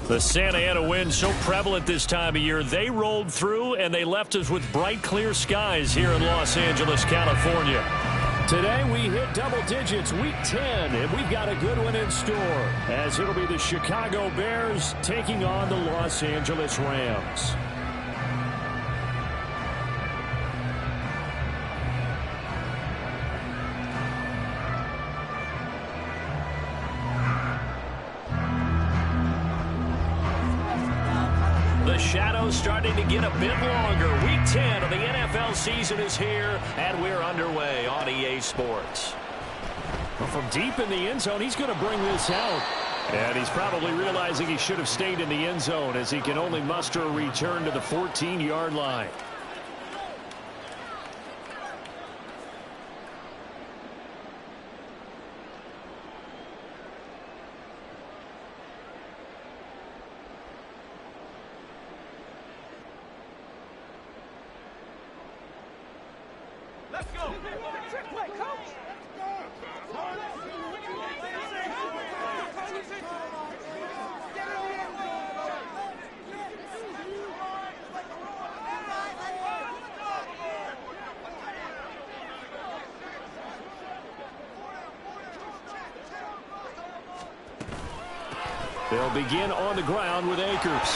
The Santa Ana wind so prevalent this time of year, they rolled through and they left us with bright, clear skies here in Los Angeles, California. Today we hit double digits, week 10, and we've got a good one in store, as it'll be the Chicago Bears taking on the Los Angeles Rams. The shadow's starting to get a bit longer. Week 10 of the NFL season is here, and we're underway on EA Sports. Well, from deep in the end zone, he's going to bring this out. And he's probably realizing he should have stayed in the end zone, as he can only muster a return to the 14-yard line. They'll begin on the ground with Akers.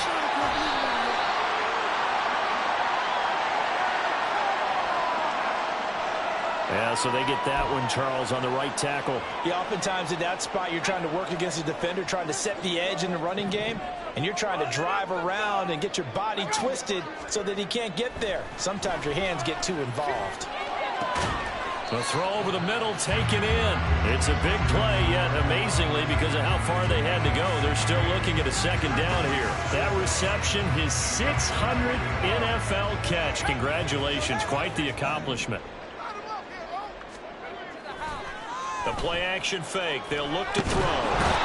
Yeah, so they get that one, Charles, on the right tackle. Yeah, oftentimes in that spot, you're trying to work against a defender, trying to set the edge in the running game, and you're trying to drive around and get your body twisted so that he can't get there. Sometimes your hands get too involved. The throw over the middle, taken in. It's a big play, yet amazingly, because of how far they had to go, they're still looking at a second down here. That reception, his 600th NFL catch. Congratulations, quite the accomplishment. The play-action fake. They'll look to throw.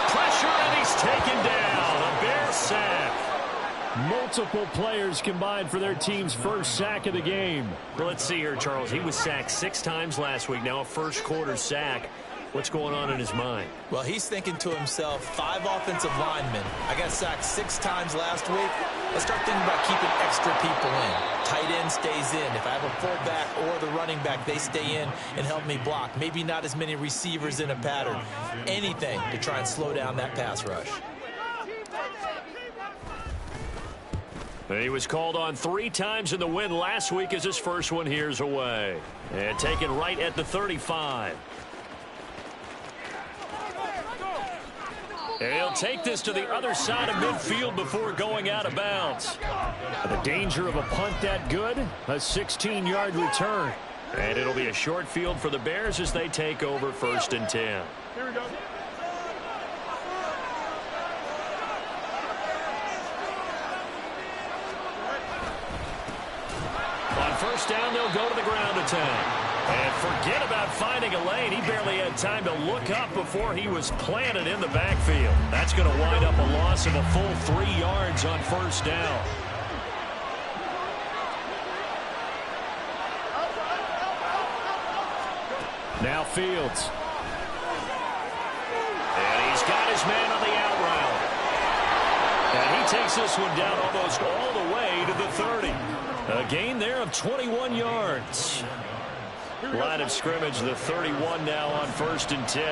Pressure, and he's taken down. A Bears sack. Multiple players combined for their team's first sack of the game. Well, let's see here, Charles. He was sacked 6 times last week. Now a first-quarter sack. What's going on in his mind? Well, he's thinking to himself, 5 offensive linemen. I got sacked 6 times last week. Let's start thinking about keeping extra people in. Tight end stays in. If I have a fullback or the running back, they stay in and help me block. Maybe not as many receivers in a pattern. Anything to try and slow down that pass rush. He was called on 3 times in the win last week as his first one here's away. And taken right at the 35. And he'll take this to the other side of midfield before going out of bounds. The danger of a punt that good, a 16-yard return. And it'll be a short field for the Bears as they take over 1st and 10. Here we go. On 1st down, they'll go to the ground attack. And forget about finding a lane. He barely had time to look up before he was planted in the backfield. That's going to wind up a loss of a full 3 yards on 1st down. Now Fields. And he's got his man on the out route. And he takes this one down almost all the way to the 30. A gain there of 21 yards. Line of scrimmage, the 31 now on 1st and 10.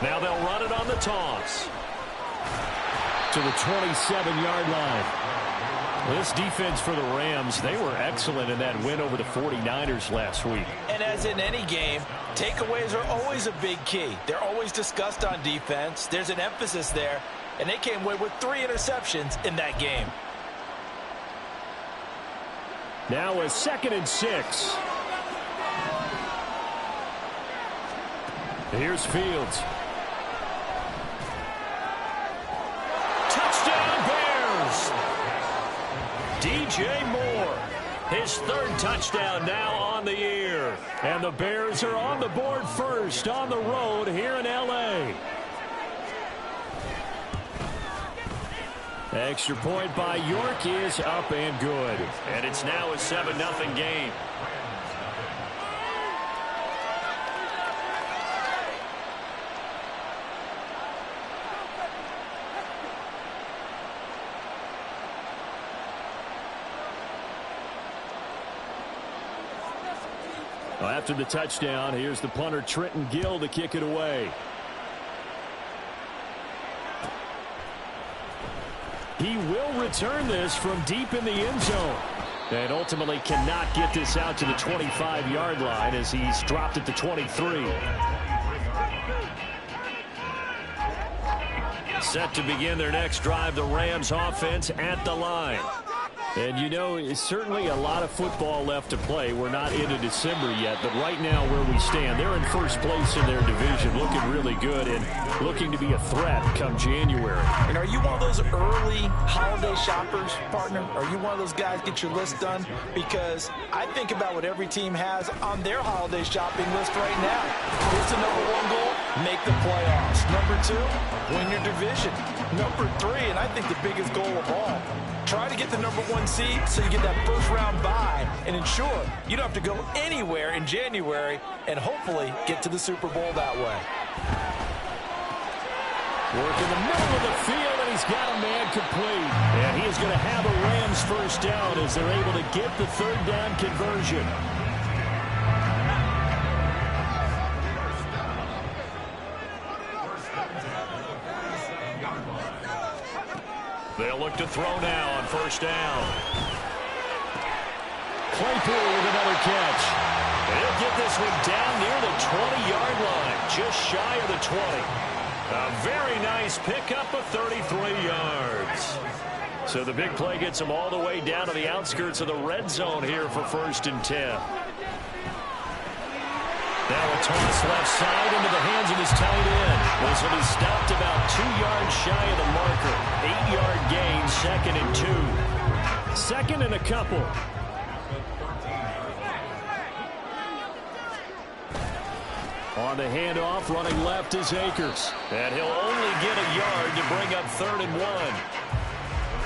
Now they'll run it on the toss. To the 27-yard line. This defense for the Rams, they were excellent in that win over the 49ers last week. And as in any game, takeaways are always a big key. They're always discussed on defense. There's an emphasis there. And they came away with 3 interceptions in that game. Now a 2nd and 6. Here's Fields. Touchdown Bears! DJ Moore. His third touchdown now on the year. And the Bears are on the board first on the road here in L.A. Extra point by York is up and good. And it's now a 7-0 game. Well, after the touchdown, here's the punter Trenton Gill to kick it away. He will return this from deep in the end zone. And ultimately cannot get this out to the 25-yard line as he's dropped at the 23. Set to begin their next drive, the Rams offense at the line. And, you know, it's certainly a lot of football left to play. We're not into December yet, but right now where we stand, they're in first place in their division, looking really good and looking to be a threat come January. And are you one of those early holiday shoppers, partner? Are you one of those guys get your list done? Because I think about what every team has on their holiday shopping list right now. Here's the #1 goal, make the playoffs. #2, win your division. #3, and I think the biggest goal of all, try to get the #1 seed so you get that first-round bye and ensure you don't have to go anywhere in January and hopefully get to the Super Bowl that way. Work in the middle of the field, and he's got a man complete. And he is going to have a Rams first down as they're able to get the third down conversion. They'll look to throw now on first down. Claypool with another catch. He'll get this one down near the 20-yard line, just shy of the 20. A very nice pickup of 33 yards. So the big play gets him all the way down to the outskirts of the red zone here for 1st and 10. Now a toss left side into the hands of his tight end. This will be stopped about 2 yards shy of the marker. 8-yard gain, 2nd and 2. 2nd and a couple. On the handoff, running left is Akers. And he'll only get a yard to bring up 3rd and 1.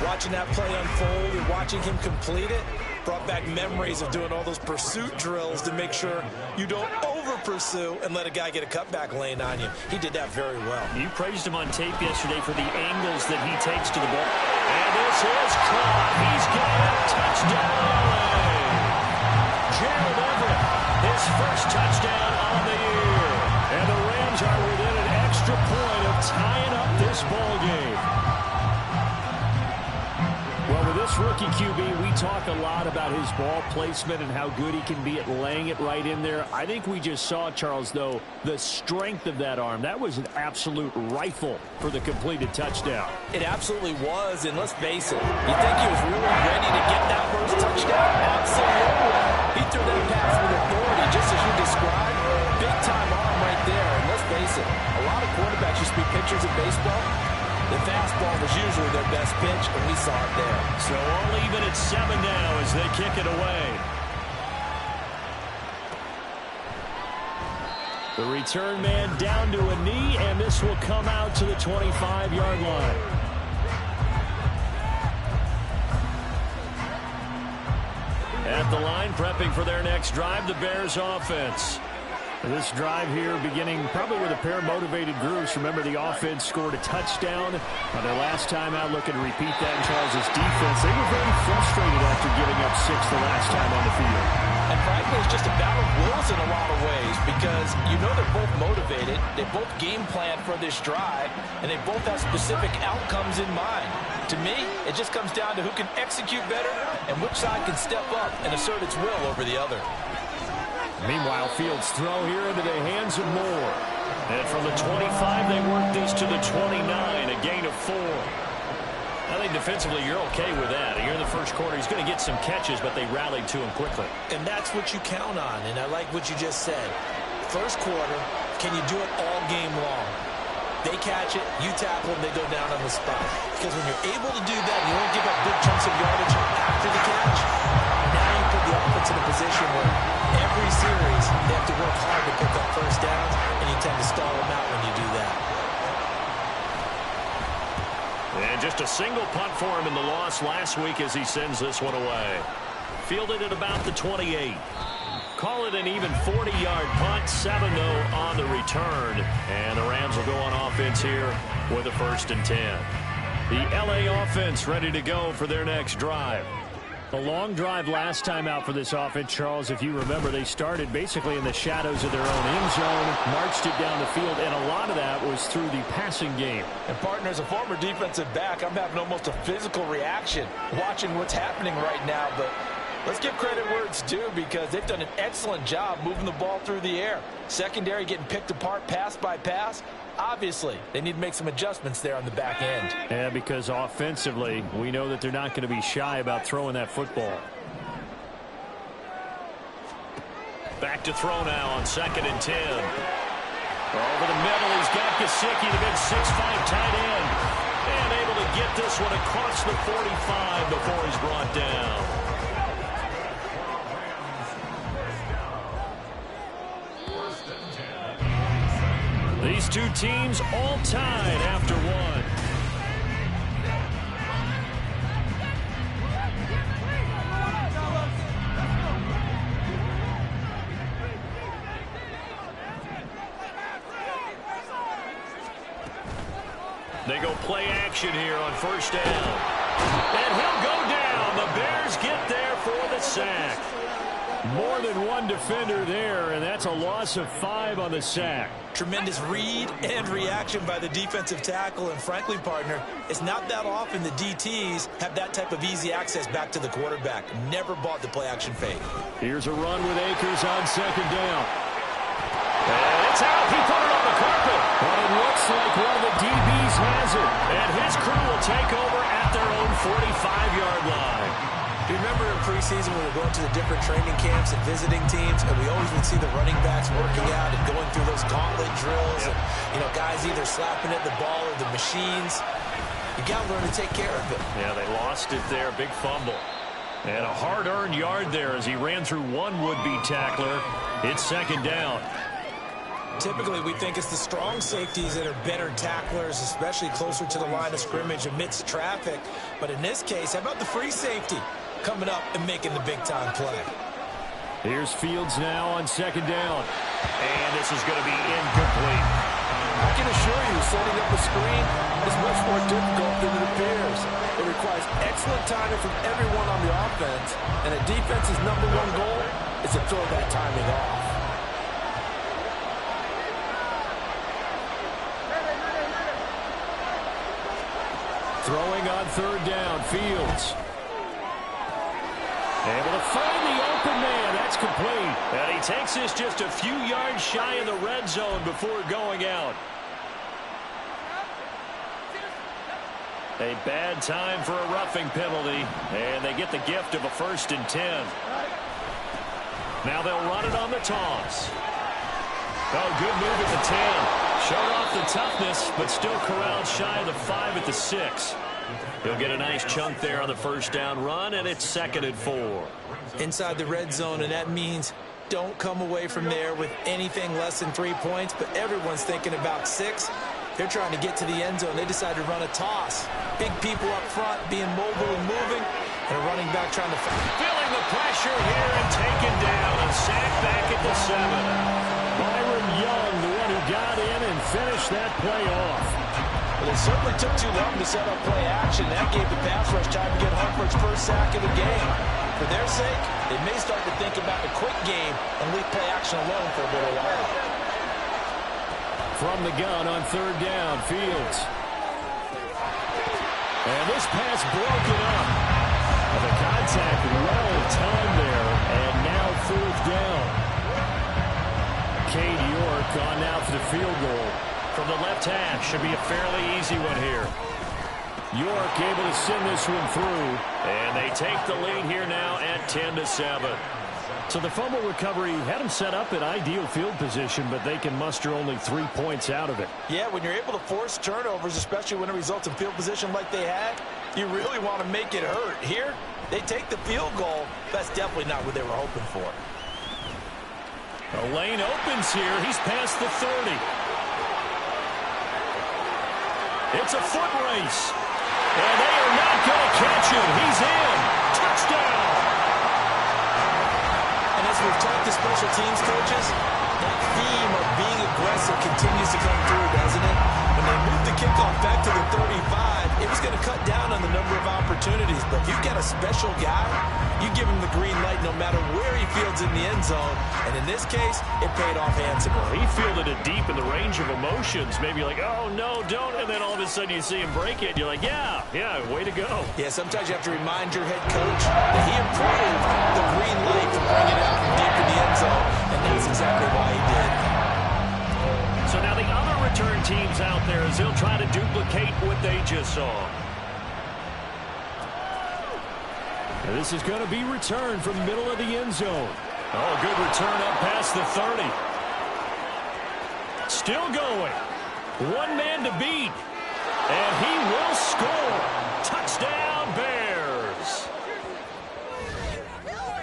Watching that play unfold and watching him complete it brought back memories of doing all those pursuit drills to make sure you don't over-pursue and let a guy get a cutback lane on you. He did that very well. You praised him on tape yesterday for the angles that he takes to the ball. And this is caught. He's got a touchdown. Gerald Everett, his first touchdown on the year. And the Rams are within an extra point of tying up this ball game. Well, with this rookie QB, we talk a lot about his ball placement and how good he can be at laying it right in there. I think we just saw, Charles, though, the strength of that arm. That was an absolute rifle for the completed touchdown. It absolutely was, and let's face it, you think he was really ready to get that first touchdown? Absolutely. He threw that pass with authority, just as you described. Big-time arm right there, and let's face it, a lot of quarterbacks used to be pitchers in baseball. The fastball was usually their best pitch, and we saw it there. So all even at 7 now as they kick it away. The return man down to a knee, and this will come out to the 25-yard line. At the line, prepping for their next drive, the Bears offense. This drive here beginning probably with a pair of motivated groups. Remember, the offense scored a touchdown on their last time out, looking to repeat that in Charles's defense. They were very frustrated after giving up 6 the last time on the field. And frankly, it's just a battle of wills in a lot of ways because you know they're both motivated, they both game plan for this drive, and they both have specific outcomes in mind. To me, it just comes down to who can execute better and which side can step up and assert its will over the other. Meanwhile, Fields' throw here into the hands of Moore. And from the 25, they work this to the 29, a gain of 4. I think defensively you're okay with that. Here in the first quarter, he's going to get some catches, but they rallied to him quickly. And that's what you count on, and I like what you just said. First quarter, can you do it all game long? They catch it, you tackle them, they go down on the spot. Because when you're able to do that, you don't give up big chunks of yardage after the catch. Now you put the offense in a position where every series they have to work hard to pick up first downs, and you tend to stall them out when you do that. And just a single punt for him in the loss last week as he sends this one away. Fielded at about the 28. Call it an even 40-yard punt, 7-0 on the return. And the Rams will go on offense here with a 1st and 10. The LA offense ready to go for their next drive. A long drive last time out for this offense, Charles. If you remember, they started basically in the shadows of their own end zone, marched it down the field, and a lot of that was through the passing game. And, partner, as a former defensive back, I'm having almost a physical reaction watching what's happening right now. But let's give credit where it's due because they've done an excellent job moving the ball through the air. Secondary getting picked apart pass by pass. Obviously, they need to make some adjustments there on the back end. Yeah, because offensively, we know that they're not going to be shy about throwing that football. Back to throw now on 2nd and 10. Over the middle, he's got Gesicki, the big 6'5" tight end. And able to get this one across the 45 before he's brought down. These two teams all tied after one. They go play action here on 1st down. And he'll go down. The Bears get there for the sack. More than one defender there, and that's a loss of 5 on the sack. Tremendous read and reaction by the defensive tackle, and frankly, partner, it's not that often the DTs have that type of easy access back to the quarterback. Never bought the play-action fake. Here's a run with Akers on 2nd down. And it's out. He put it on the carpet. But it looks like one of the DBs has it. And his crew will take over at their own 45-yard line. Do you remember in preseason when we were going to the different training camps and visiting teams, and we always would see the running backs working out and going through those gauntlet drills, and, you know, guys either slapping at the ball or the machines. You got to learn to take care of it. Yeah, they lost it there. Big fumble. And a hard-earned yard there as he ran through one would-be tackler. It's 2nd down. Typically, we think it's the strong safeties that are better tacklers, especially closer to the line of scrimmage amidst traffic. But in this case, how about the free safety coming up and making the big-time play? Here's Fields now on 2nd down. And this is going to be incomplete. I can assure you, setting up a screen is much more difficult than it appears. It requires excellent timing from everyone on the offense, and a defense's #1 goal is to throw that timing off. Throwing on 3rd down, Fields. Able to find the open man. That's complete. And he takes this just a few yards shy of the red zone before going out. A bad time for a roughing penalty. And they get the gift of a 1st and 10. Now they'll run it on the toss. Oh, good move at the 10. Showed off the toughness, but still corralled shy of the 5 at the 6. He'll get a nice chunk there on the 1st down run, and it's 2nd and 4. Inside the red zone, and that means don't come away from there with anything less than 3 points, but everyone's thinking about 6. They're trying to get to the end zone. They decide to run a toss. Big people up front being mobile and moving, and a running back trying to... Feeling the pressure here and taken down and sacked back at the 7. Byron Young, the one who got in and finished that play off. Well, it certainly took too long to set up play action. That gave the pass rush time to get Hartford's first sack of the game. For their sake, they may start to think about a quick game and leave play action alone for a little while. From the gun on 3rd down, Fields. And this pass broken up. The contact well timed there, and now 4th down. Cade York on now for the field goal. From the left hash, should be a fairly easy one here. York able to send this one through, and they take the lead here now at 10-7. So the fumble recovery had them set up in ideal field position, but they can muster only 3 points out of it. Yeah, when you're able to force turnovers, especially when it results in field position like they had, you really want to make it hurt. Here, they take the field goal. That's definitely not what they were hoping for. A lane opens here. He's past the 30. It's a foot race. And they are not going to catch him. He's in. Touchdown. And as we've talked to special teams coaches, that theme of being aggressive continues to come through, doesn't it? When they moved the kickoff back to the 35, it was going to cut down on the number of opportunities. But if you've got a special guy, you give him the green light no matter where he fields in the end zone. And in this case, it paid off handsomely. He fielded it deep in the range of emotions. Maybe like, oh, no, don't. And then all of a sudden you see him break it. You're like, yeah, way to go. Yeah, sometimes you have to remind your head coach that he approved the green light to bring it out from deep in the end zone. And that's exactly why he did. So now the other return teams out there as they'll try to duplicate what they just saw. And this is going to be returned from the middle of the end zone. Oh, good return up past the 30. Still going. One man to beat. And he will score. Touchdown, Bears.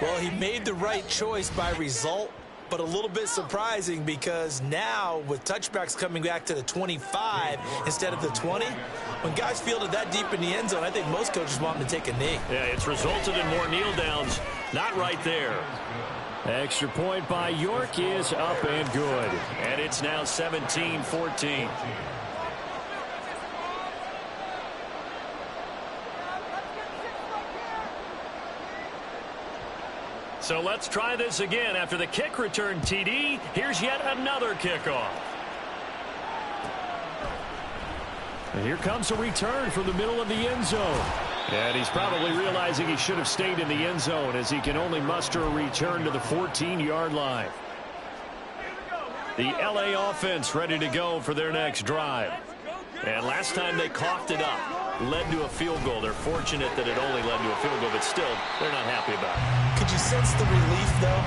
Well, he made the right choice by result, but a little bit surprising because now with touchbacks coming back to the 25 instead of the 20, when guys fielded that deep in the end zone, I think most coaches want them to take a knee. Yeah, it's resulted in more kneel downs. Not right there. Extra point by York is up and good. And it's now 17-14. So let's try this again. After the kick return TD, here's yet another kickoff. And here comes a return from the middle of the end zone. And he's probably realizing he should have stayed in the end zone as he can only muster a return to the 14-yard line. The LA offense ready to go for their next drive. And last time they coughed it up, led to a field goal. They're fortunate that it only led to a field goal, but still, they're not happy about it. Could you sense the relief, though,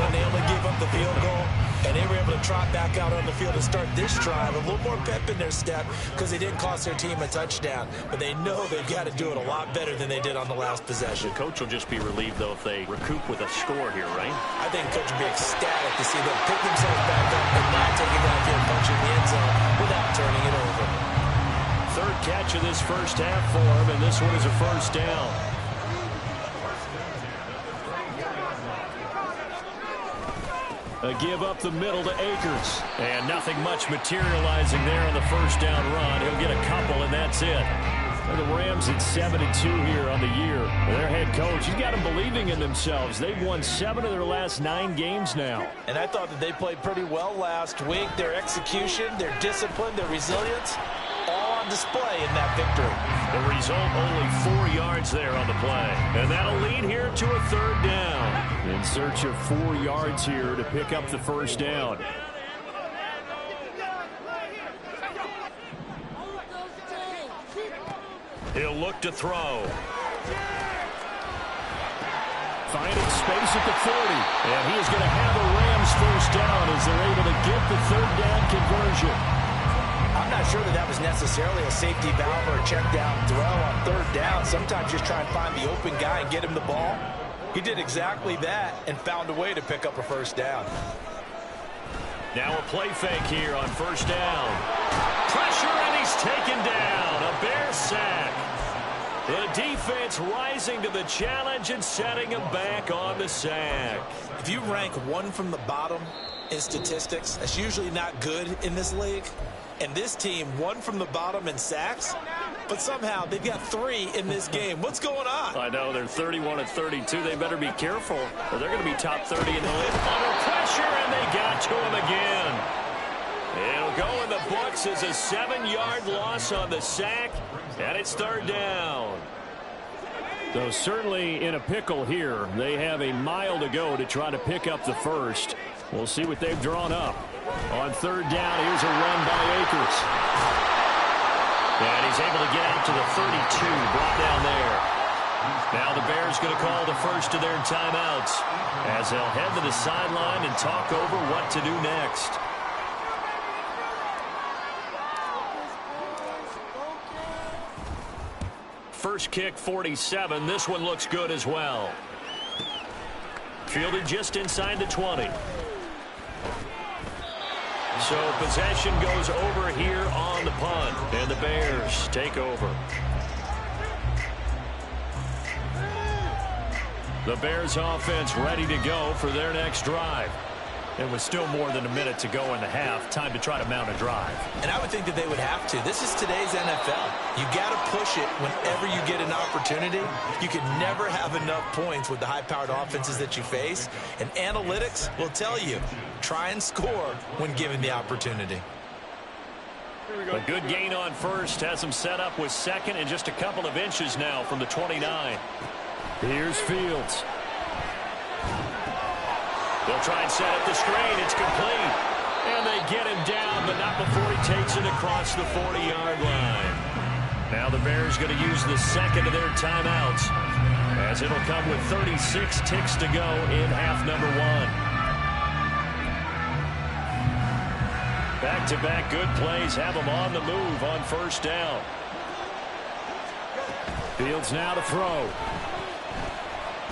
when they only gave up the field goal? And they were able to trot back out on the field to start this drive. A little more pep in their step because they didn't cost their team a touchdown. But they know they've got to do it a lot better than they did on the last possession. The coach will just be relieved, though, if they recoup with a score here, right? I think the coach will be ecstatic to see them pick themselves back up and not take it down here and punch in the end zone without turning it over. Third catch of this first half for him, and this one is a first down. A give up the middle to Akers. And nothing much materializing there on the first down run. He'll get a couple, and that's it. And the Rams at 7-2 here on the year. Their head coach, he's got them believing in themselves. They've won 7 of their last 9 games now. And I thought that they played pretty well last week. Their execution, their discipline, their resilience, all on display in that victory. The result, only 4 yards there on the play. And that'll lead here to a third down. In search of 4 yards here to pick up the first down. He'll look to throw. Finding space at the 40. And he is going to have a Rams first down as they're able to get the third down conversion. I'm not sure that was necessarily a safety valve or a check down throw on third down. Sometimes just try and find the open guy and get him the ball. He did exactly that and found a way to pick up a first down. Now a play fake here on first down. Pressure, and he's taken down. A Bear sack. The defense rising to the challenge and setting him back on the sack. If you rank one from the bottom in statistics, that's usually not good in this league. And this team, one from the bottom in sacks, but somehow they've got 3 in this game. What's going on? I know, they're 31-32. They better be careful, or they're going to be top 30 in the league. Under pressure, and they got to him again. It'll go in the books as a 7-yard loss on the sack, and it's third down. So certainly in a pickle here. They have a mile to go to try to pick up the first. We'll see what they've drawn up. On third down, here's a run by Akers. And he's able to get out to the 32, brought down there. Now the Bears going to call the first of their timeouts as they'll head to the sideline and talk over what to do next. First kick, 47. This one looks good as well. Fielded just inside the 20. So possession goes over here on the punt, and the Bears take over. The Bears offense ready to go for their next drive. It was still more than a minute to go in the half. Time to try to mount a drive. And I would think that they would have to. This is today's NFL. You got to push it whenever you get an opportunity. You can never have enough points with the high-powered offenses that you face. And analytics will tell you, try and score when given the opportunity. A good gain on first. Has them set up with second and just a couple of inches now from the 29. Here's Fields. They'll try and set up the screen. It's complete. And they get him down, but not before he takes it across the 40-yard line. Now the Bears going to use the second of their timeouts, as it'll come with 36 ticks to go in half number one. Back-to-back good plays have them on the move on first down. Fields now to throw.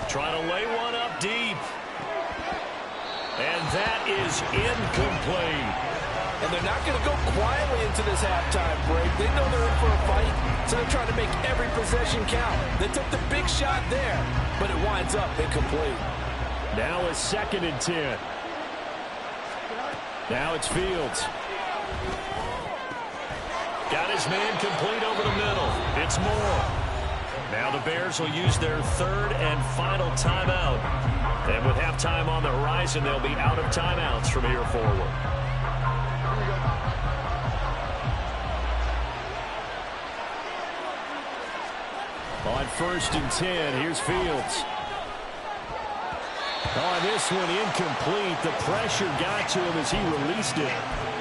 Trying to lay one up deep. And that is incomplete. And they're not going to go quietly into this halftime break. They know they're in for a fight, so they're trying to make every possession count. They took the big shot there, but it winds up incomplete. Now a 2nd and 10. Now it's Fields. Got his man complete over the middle. It's Moore. Now the Bears will use their third and final timeout. And with halftime on the horizon, they'll be out of timeouts from here forward. On 1st and 10, here's Fields. On this one, incomplete. The pressure got to him as he released it.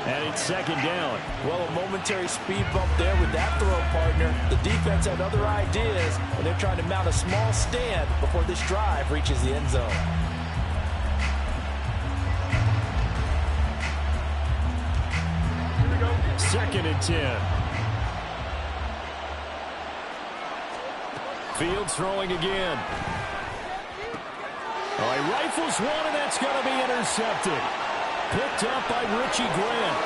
And it's 2nd down. Well, a momentary speed bump there with that throw, partner. The defense had other ideas when they're trying to mount a small stand before this drive reaches the end zone. Second and 10. Fields throwing again. Oh, he rifles one, and that's going to be intercepted. Picked up by Richie Grant.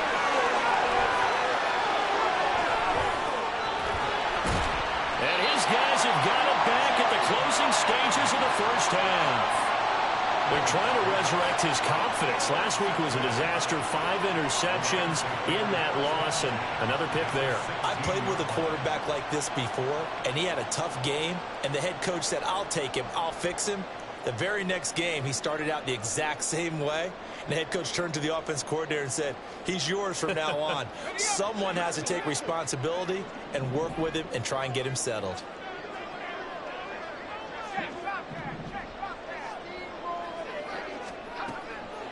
And his guys have got it back at the closing stages of the first half. They're trying to resurrect his confidence. Last week was a disaster. 5 interceptions in that loss, and another pick there. I've played with a quarterback like this before, and he had a tough game, and the head coach said, I'll take him, I'll fix him. The very next game, he started out the exact same way. And the head coach turned to the offense coordinator and said, he's yours from now on. Someone has to take responsibility and work with him and try and get him settled.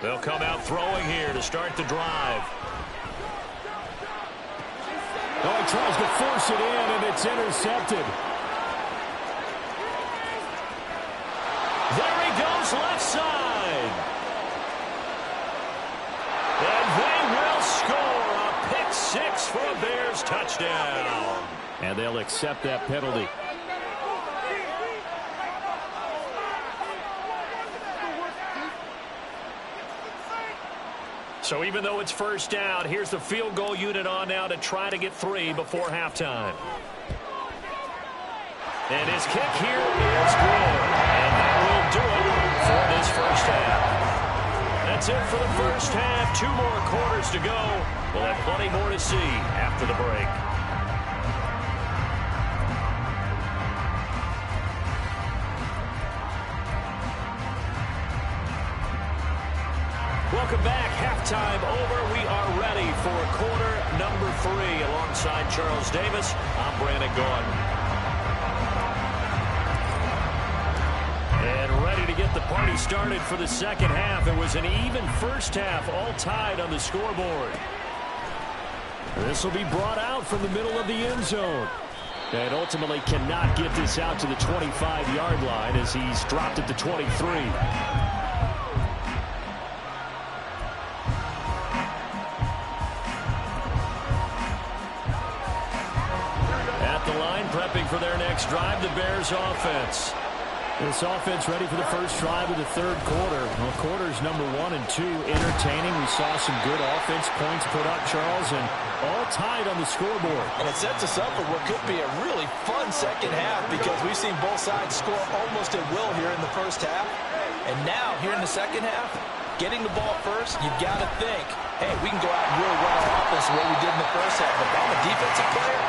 They'll come out throwing here to start the drive. Oh, he tries to force it in, and it's intercepted. There he goes, left side. And they will score a pick 6 for a Bears touchdown. And they'll accept that penalty. So even though it's first down, here's the field goal unit on now to try to get 3 before halftime. And his kick here is good. And that will do it for this first half. That's it for the first half. 2 more quarters to go. We'll have plenty more to see after the break. Welcome back. Halftime over. We are ready for quarter number 3. Alongside Charles Davis, I'm Brandon Gordon. And ready to get the party started for the second half. It was an even first half, all tied on the scoreboard. This will be brought out from the middle of the end zone. And ultimately cannot get this out to the 25-yard line as he's dropped at the 23. At the line, prepping for their next drive, the Bears offense. This offense ready for the first drive of the third quarter. Well, quarters number 1 and 2 entertaining. We saw some good offense points put up, Charles, and all tied on the scoreboard. And it sets us up for what could be a really fun second half because we've seen both sides score almost at will here in the first half. And now, here in the second half, getting the ball first, you've got to think, hey, we can go out and really run our offense the way we did in the first half. But if I'm a defensive player,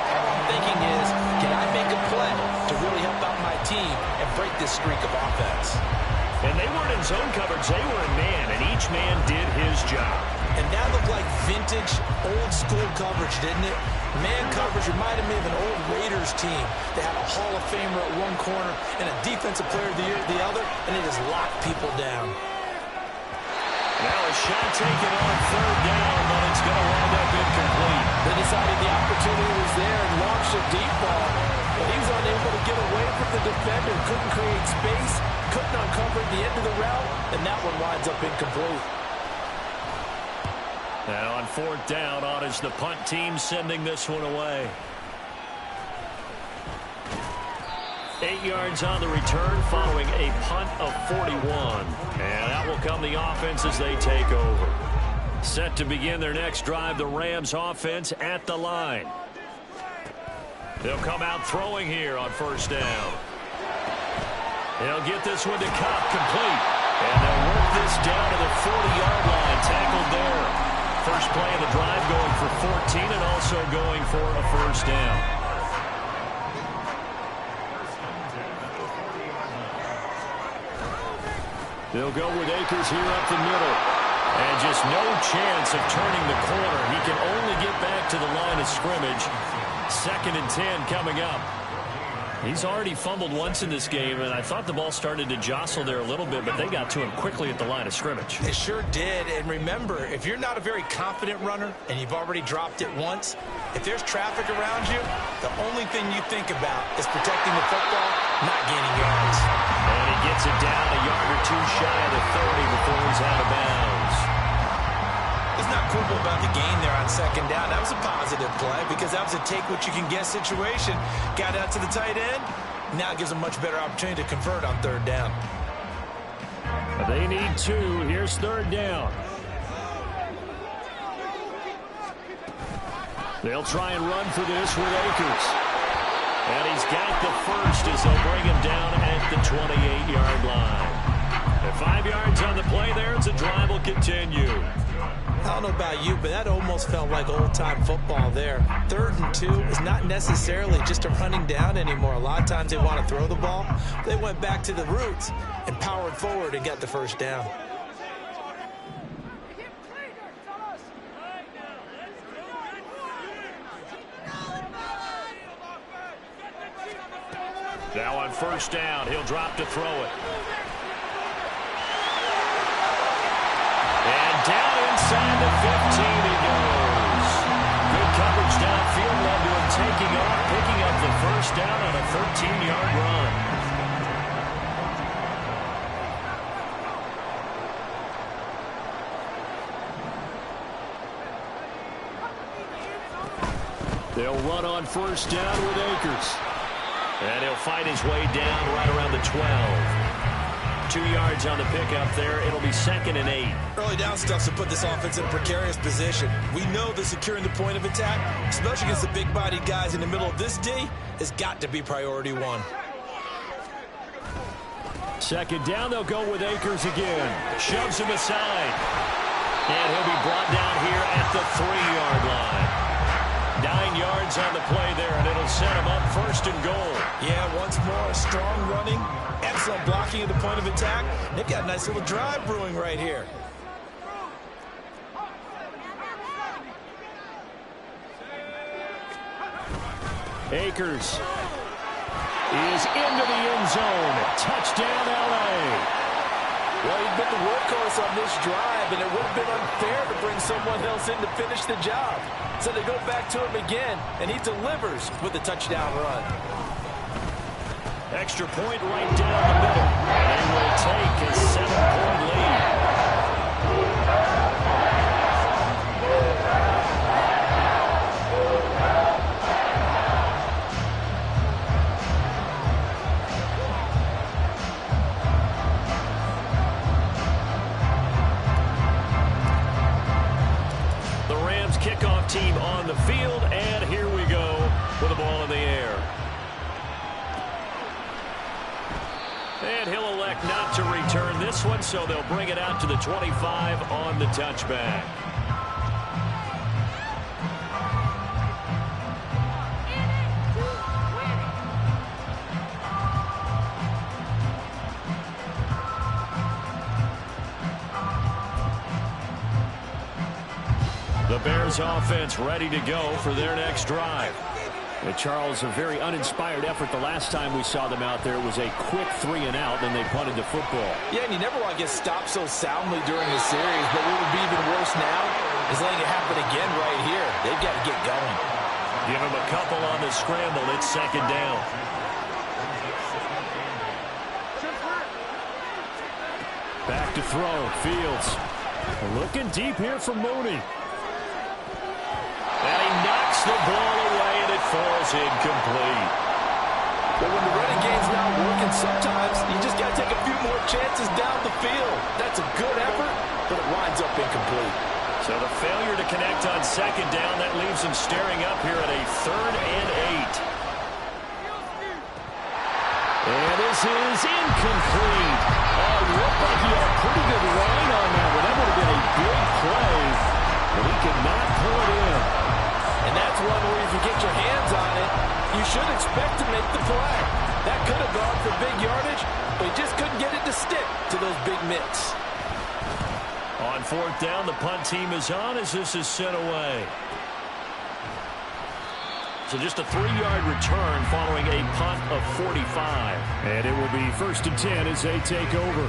all I'm thinking is, can I make a play to really help out my team and break this streak of offense? And they weren't in zone coverage. They were in man, and each man did his job. And that looked like vintage, old-school coverage, didn't it? Man coverage reminded me of an old Raiders team. They had a Hall of Famer at one corner and a Defensive Player of the Year at the other, and it just locked people down. Now a shot taken on third down, but it's going to wind up incomplete. They decided the opportunity was there and launched a deep ball, but he was unable to get away from the defender, couldn't create space, couldn't uncover the end of the route, and that one winds up incomplete. Now on fourth down, on is the punt team sending this one away. 8 yards on the return following a punt of 41. And out will come the offense as they take over. Set to begin their next drive, the Rams offense at the line. They'll come out throwing here on first down. They'll get this one to Cobb, complete. And they'll work this down to the 40-yard line, tackled there. First play of the drive going for 14 and also going for a first down. They'll go with Akers here up the middle. And just no chance of turning the corner. He can only get back to the line of scrimmage. 2nd and 10 coming up. He's already fumbled once in this game, and I thought the ball started to jostle there a little bit, but they got to him quickly at the line of scrimmage. It sure did, and remember, if you're not a very confident runner and you've already dropped it once, if there's traffic around you, the only thing you think about is protecting the football, not gaining yards. And he gets it down a yard or two shy of the 30 before he's out of bounds. Let's not quibble about the gain there on second down. That was a positive play because that was a take-what-you-can-get situation. Got out to the tight end. Now it gives them a much better opportunity to convert on third down. They need 2. Here's third down. They'll try and run for this with Akers. And he's got the first as they'll bring him down at the 28-yard line. And 5 yards on the play there as the drive will continue. I don't know about you, but that almost felt like old-time football there. 3rd and 2 is not necessarily just a running down anymore. A lot of times they want to throw the ball. They went back to the roots and powered forward and got the first down. Now on first down, he'll drop to throw it. And down inside the 15 he goes. Good coverage downfield led to him taking off, picking up the first down on a 13-yard run. They'll run on first down with Akers. And he'll fight his way down right around the 12. 2 yards on the pickup there. It'll be 2nd and 8. Early down stuff to put this offense in a precarious position. We know that securing the point of attack, especially against the big-bodied guys in the middle of this D, has got to be priority 1. 2nd down, they'll go with Akers again. Shoves him aside. And he'll be brought down here at the 3-yard line. 9 yards on the play there, and it'll set him up 1st and goal. Yeah, once more, strong running, excellent blocking at the point of attack. They've got a nice little drive brewing right here. Akers is into the end zone. Touchdown, L.A. Well, he's been the workhorse on this drive, and it would have been unfair to bring someone else in to finish the job. So they go back to him again, and he delivers with a touchdown run. Extra point right down the middle. They will take a 7-point lead. Kickoff team on the field, and here we go with the ball in the air. And he'll elect not to return this one, so they'll bring it out to the 25 on the touchback. The Bears offense ready to go for their next drive. And Charles, a very uninspired effort the last time we saw them out there. It was a quick 3-and-out, and they punted the football. Yeah, and you never want to get stopped so soundly during the series, but what would be even worse now is letting it happen again right here. They've got to get going. Give him a couple on the scramble. It's second down. Back to throw. Fields looking deep here for Mooney. And he knocks the ball away, and it falls incomplete. But when the running game's not working, sometimes you just got to take a few more chances down the field. That's a good effort, but it winds up incomplete. So the failure to connect on second down, that leaves him staring up here at a 3rd and 8. And this is incomplete. Oh, looked like he had a pretty good line on that one. That would have been a big play, but he could not pull it in. And that's one where if you get your hands on it, you should expect to make the play. That could have gone for big yardage, but he just couldn't get it to stick to those big mitts. On 4th down, the punt team is on as this is sent away. So just a 3-yard return following a punt of 45. And it will be 1st and 10 as they take over.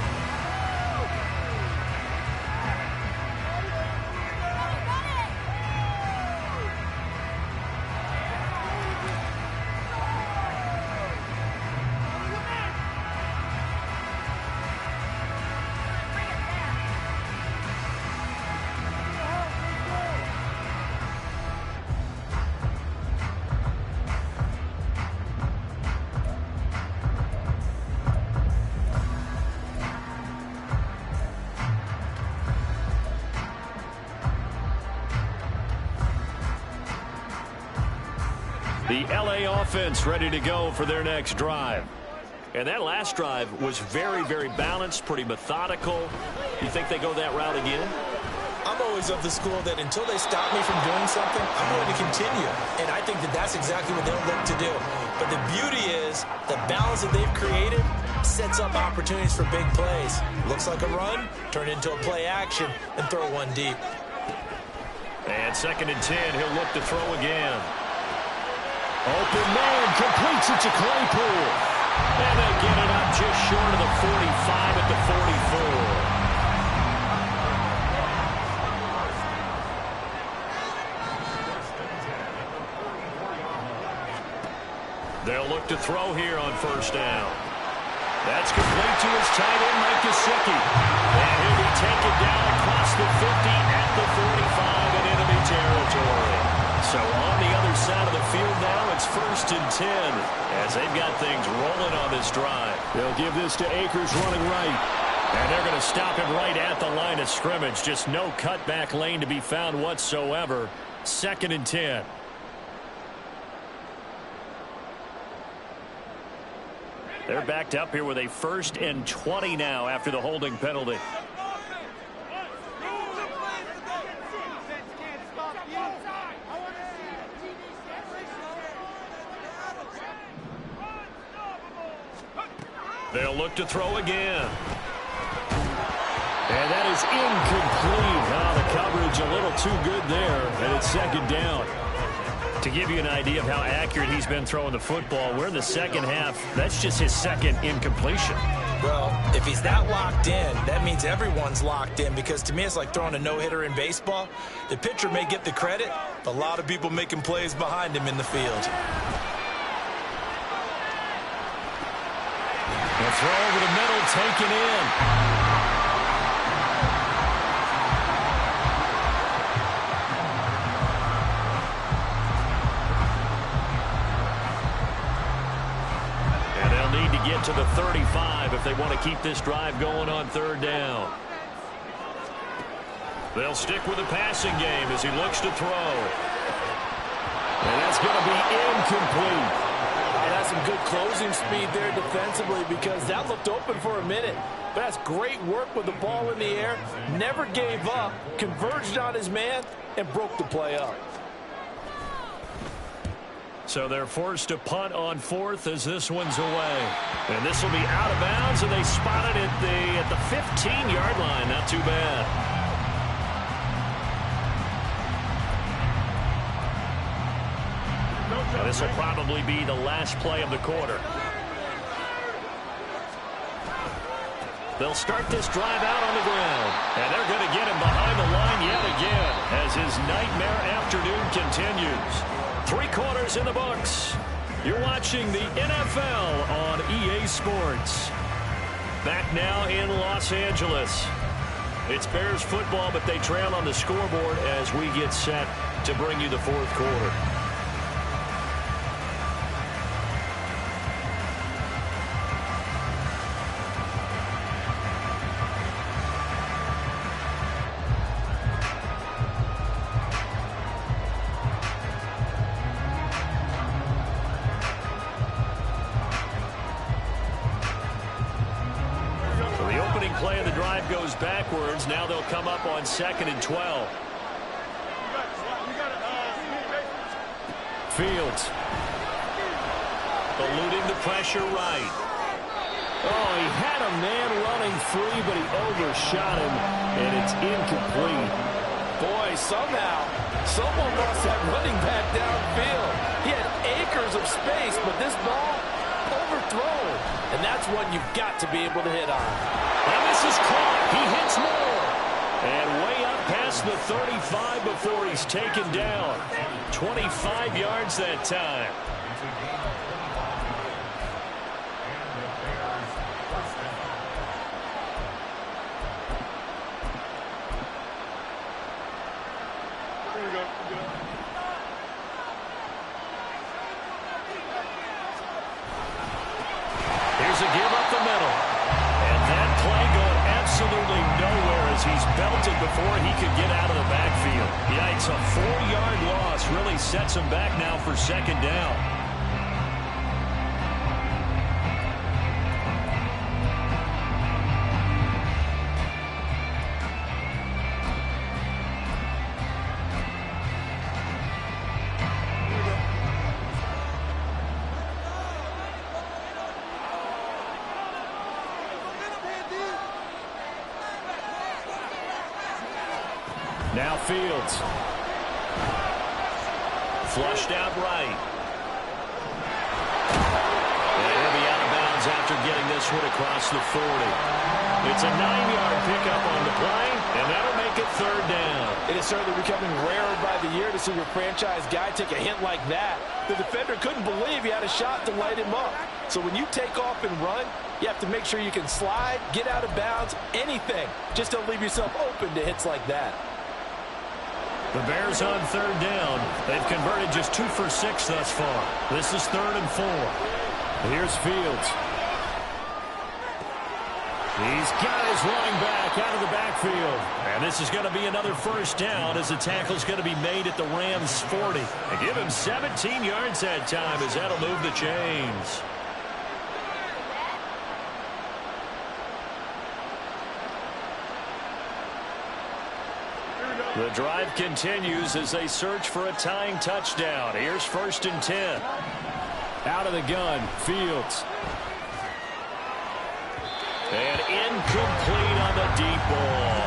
The LA offense ready to go for their next drive. And that last drive was very, very balanced, pretty methodical. You think they go that route again? I'm always of the school that until they stop me from doing something, I'm going to continue. And I think that that's exactly what they'll look to do. But the beauty is the balance that they've created sets up opportunities for big plays. Looks like a run, turn it into a play action, and throw one deep. And 2nd and 10, he'll look to throw again. Open man, completes it to Claypool. And they get it up just short of the 45 at the 44. They'll look to throw here on 1st down. That's complete to his tight end, Mike Gesicki. And he'll be taken down across the 50 at the 45 in enemy territory. So on the other side of the field now, it's 1st and 10 as they've got things rolling on this drive. They'll give this to Akers running right. And they're going to stop him right at the line of scrimmage. Just no cutback lane to be found whatsoever. 2nd and 10. They're backed up here with a 1st and 20 now after the holding penalty. They'll look to throw again. And that is incomplete. The coverage a little too good there, and it's 2nd down. To give you an idea of how accurate he's been throwing the football, we're in the second half. That's just his 2nd incompletion. Well, if he's that locked in, that means everyone's locked in, because to me it's like throwing a no-hitter in baseball. The pitcher may get the credit, but a lot of people making plays behind him in the field. The throw over the middle, taken in. Get to the 35 if they want to keep this drive going on third down. They'll stick with the passing game as he looks to throw. And that's going to be incomplete. That's some good closing speed there defensively, because that looked open for a minute. But that's great work with the ball in the air. Never gave up, converged on his man, and broke the play up. So they're forced to punt on fourth as this one's away. And this will be out of bounds, and they spotted it at the 15-yard line. Not too bad. And this will probably be the last play of the quarter. They'll start this drive out on the ground. And they're going to get him behind the line yet again as his nightmare afternoon continues. 3 quarters in the books. You're watching the NFL on EA Sports. Back now in Los Angeles. It's Bears football, but they trail on the scoreboard as we get set to bring you the fourth quarter. Play of the drive goes backwards. Now they'll come up on 2nd and 12. Fields. Eluding the pressure right. Oh, he had a man running free, but he overshot him, and it's incomplete. Boy, somehow, someone lost that running back downfield. He had acres of space, but this ball overthrown. And that's one you've got to be able to hit on. And this is caught. He hits more. And way up past the 35 before he's taken down. 25 yards that time. Here's a give up the middle. And that play going absolutely nowhere as he's belted before he could get out of the backfield. Yikes, a 4-yard loss really sets him back now for 2nd down. Now Fields. Flushed out right. And he'll be out of bounds after getting this one across the 40. It's a 9-yard pickup on the play, and that'll make it 3rd down. It is certainly becoming rarer by the year to see your franchise guy take a hit like that. The defender couldn't believe he had a shot to light him up. So when you take off and run, you have to make sure you can slide, get out of bounds, anything. Just don't leave yourself open to hits like that. The Bears on 3rd down. They've converted just 2 for 6 thus far. This is 3rd and 4. Here's Fields. He's got his running back out of the backfield. And this is going to be another 1st down as the tackle's going to be made at the Rams' 40. They give him 17 yards that time as that'll move the chains. The drive continues as they search for a tying touchdown. Here's 1st and 10. Out of the gun, Fields. And incomplete on the deep ball.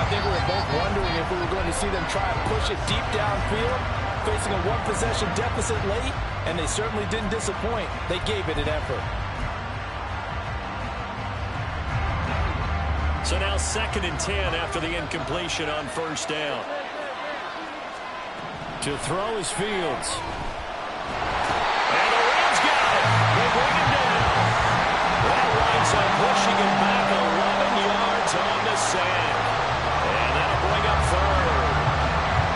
I think we were both wondering if we were going to see them try and push it deep downfield, facing a 1-possession deficit late, and they certainly didn't disappoint. They gave it an effort. So now 2nd and 10 after the incompletion on first down. To throw is Fields. And the Rams got it. They bring him down. That winds up pushing him back 11 yards on the sack. And that'll bring up 3rd.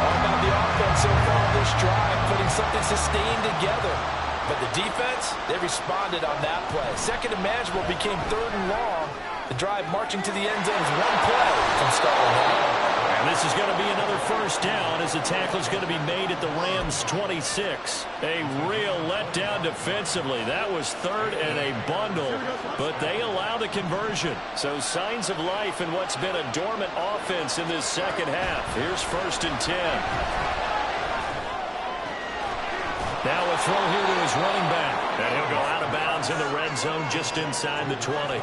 All about the offense so far this drive, putting something sustained together. But the defense, they responded on that play. 2nd and manageable became 3rd and long. The drive marching to the end zone is 1 play from starting out. And this is going to be another first down as the tackle is going to be made at the Rams' 26. A real letdown defensively. That was 3rd and a bundle, but they allow the conversion. So signs of life in what's been a dormant offense in this second half. Here's 1st and 10. Now a throw here to his running back. And he'll go out of bounds in the red zone just inside the 20.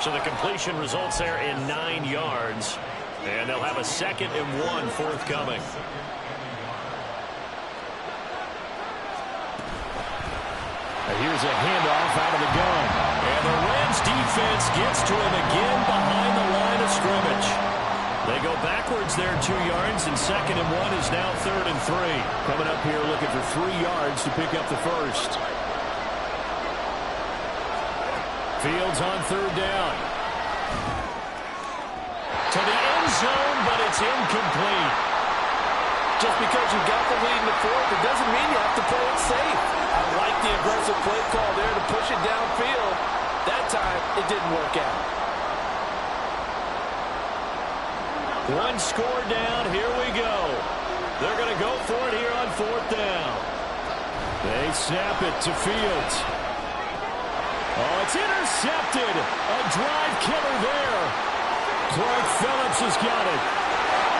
So the completion results there in 9 yards. And they'll have a 2nd and 1 forthcoming. And here's a handoff out of the gun. And the Rams defense gets to him again behind the line of scrimmage. They go backwards there 2 yards, and 2nd and 1 is now 3rd and 3. Coming up here looking for 3 yards to pick up the first. Fields on 3rd down. To the end zone, but it's incomplete. Just because you got the lead in the 4th, it doesn't mean you have to play it safe. I like the aggressive play call there to push it downfield. That time, it didn't work out. 1 score down. Here we go. They're going to go for it here on 4th down. They snap it to Fields. Oh, it's intercepted. A drive killer there. Clark Phillips has got it.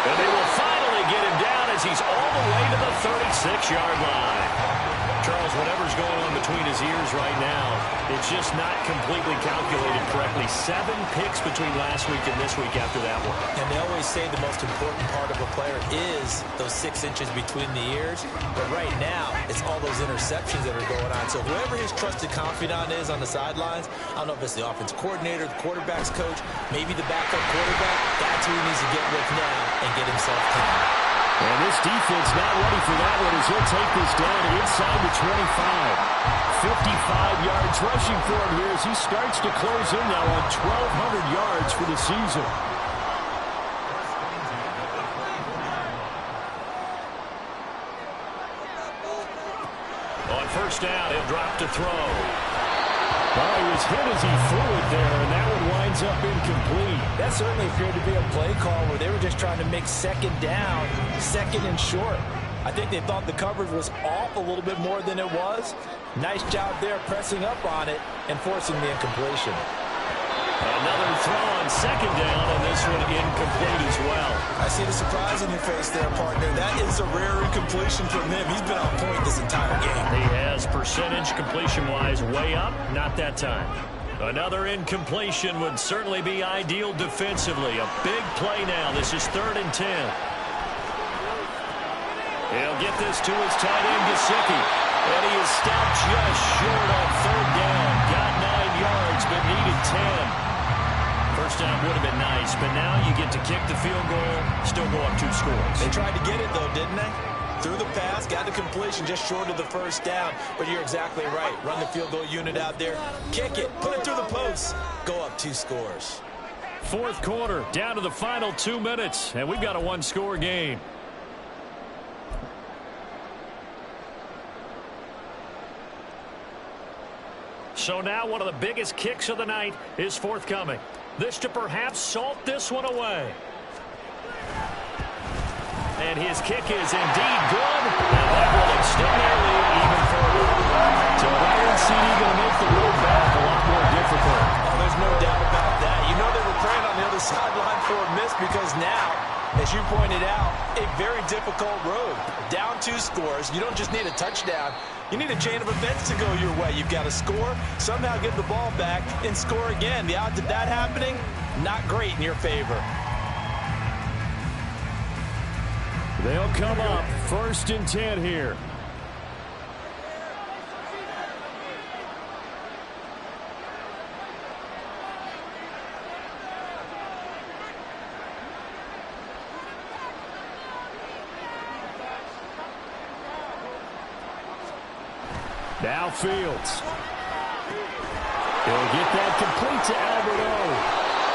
And they will finally get him down as he's all the way to the 36-yard line. Charles, whatever's going on between his ears right now, it's just not completely calculated correctly. 7 picks between last week and this week after that one. And they always say the most important part of a player is those 6 inches between the ears. But right now, it's all those interceptions that are going on. So whoever his trusted confidant is on the sidelines, I don't know if it's the offense coordinator, the quarterback's coach, maybe the backup quarterback, that's who he needs to get with now and get himself clean. And this defense not ready for that one as he'll take this down inside the 25. 55 yards rushing for him here as he starts to close in now on 1,200 yards for the season. On first down, he'll drop to throw. Oh, he was hit as he threw it there, and that one winds up incomplete. That certainly appeared to be a play call where they were just trying to make 2nd down, 2nd and short. I think they thought the coverage was off a little bit more than it was. Nice job there pressing up on it and forcing the incompletion. Another throw on 2nd down, and this one incomplete as well. I see the surprise in your face there, partner. That is a rare incompletion from him. He's been on point this entire game. He has percentage completion-wise way up, not that time. Another incompletion would certainly be ideal defensively. A big play now. This is 3rd and 10. He'll get this to his tight end, Gesicki. And he is stopped just short on 3rd down. Got 9 yards, but needed 10. First down would have been nice, but now you get to kick the field goal, still go up 2 scores. They tried to get it, though, didn't they? Threw the pass, got the completion just short of the first down. But you're exactly right. Run the field goal unit out there. Kick it. Put it through the posts. Go up 2 scores. 4th quarter, down to the final 2 minutes, and we've got a 1-score game. So now one of the biggest kicks of the night is forthcoming. This to perhaps salt this one away. And his kick is indeed good. And that will extend their lead even further. So Iron CD going to make the road back a lot more difficult. Oh, there's no doubt about that. You know they were praying on the other sideline for a miss because now, as you pointed out, a very difficult road. Down 2 scores. You don't just need a touchdown. You need a chain of events to go your way. You've got to score, somehow get the ball back, and score again. The odds of that happening, not great in your favor. They'll come up 1st and 10 here. Now Fields. He'll get that complete to Albert O.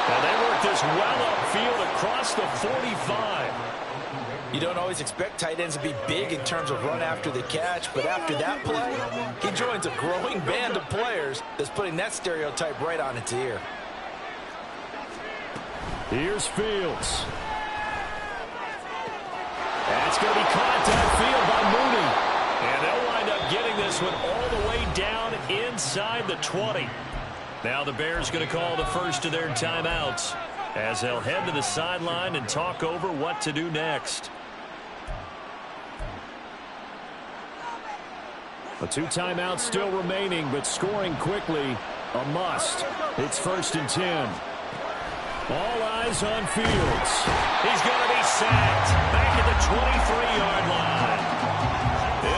And they work this well upfield across the 45. You don't always expect tight ends to be big in terms of run after the catch, but after that play, he joins a growing band of players that's putting that stereotype right on its ear. Here's Fields. That's going to be caught downfield by Mooney. And they'll wind up getting this one all the way down inside the 20. Now the Bears going to call the first of their timeouts as they'll head to the sideline and talk over what to do next. A 2 timeouts still remaining, but scoring quickly, a must. It's 1st and 10. All eyes on Fields. He's going to be sacked back at the 23-yard line.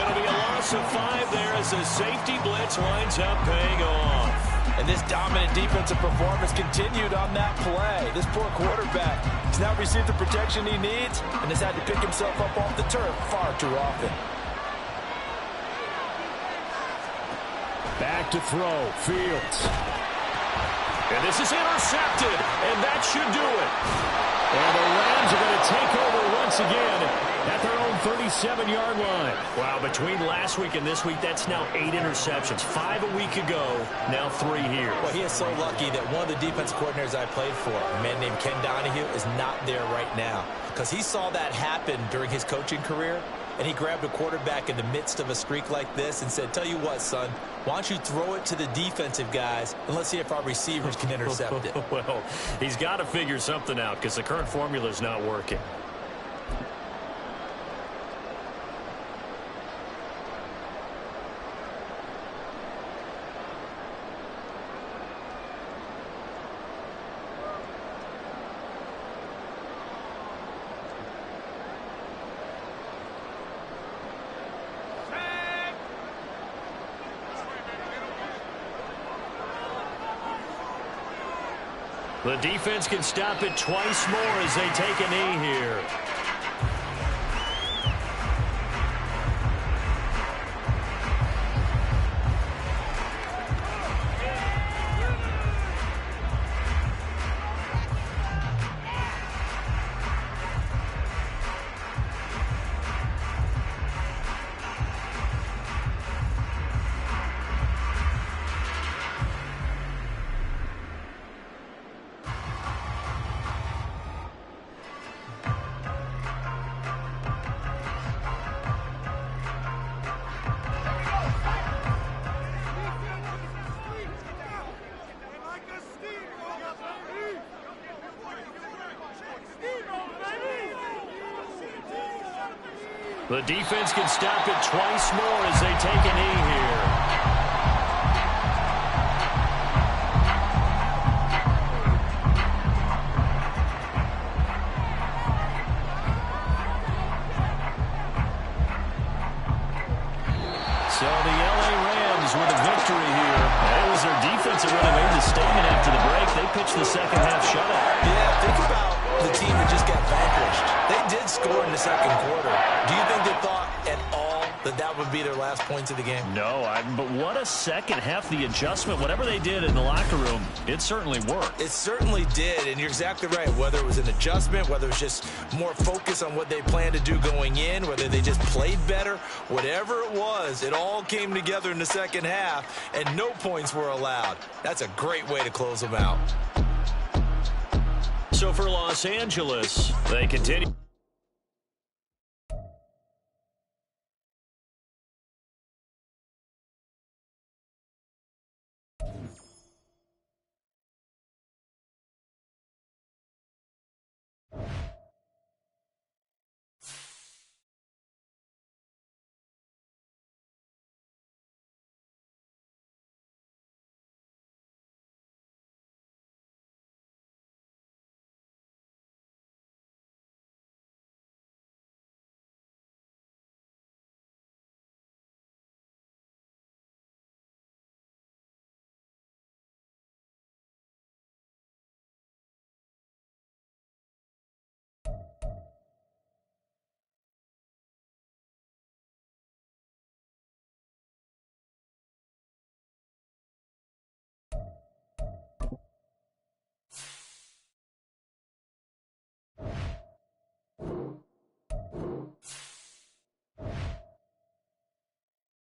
It'll be a loss of 5 there as the safety blitz winds up paying off. And this dominant defensive performance continued on that play. This poor quarterback has now received the protection he needs and has had to pick himself up off the turf far too often. Back to throw, Fields. And this is intercepted, and that should do it. And the Rams are going to take over once again at their own 37-yard line. Wow, between last week and this week, that's now 8 interceptions. 5 a week ago, now 3 here. Well, he is so lucky that one of the defense coordinators I played for, a man named Ken Donahue, is not there right now. Because he saw that happen during his coaching career, and he grabbed a quarterback in the midst of a streak like this and said, tell you what, son, why don't you throw it to the defensive guys, and let's see if our receivers can intercept it. Well, he's got to figure something out because the current formula is not working. The defense can stop it twice more as they take a knee here. The defense can stop it twice more as they take a knee here. So the LA Rams with a victory here. It was their defense that really made the statement after the break. They pitched the second half shutout. Yeah, think about the team that just got vanquished. They did score in the second quarter. Do you think they thought at all that that would be their last points of the game? No, but what a second half. The adjustment, whatever they did in the locker room, it certainly worked. It certainly did, and you're exactly right. Whether it was an adjustment, whether it was just more focus on what they planned to do going in, whether they just played better, whatever it was, it all came together in the second half, and no points were allowed. That's a great way to close them out. So for Los Angeles, they continue.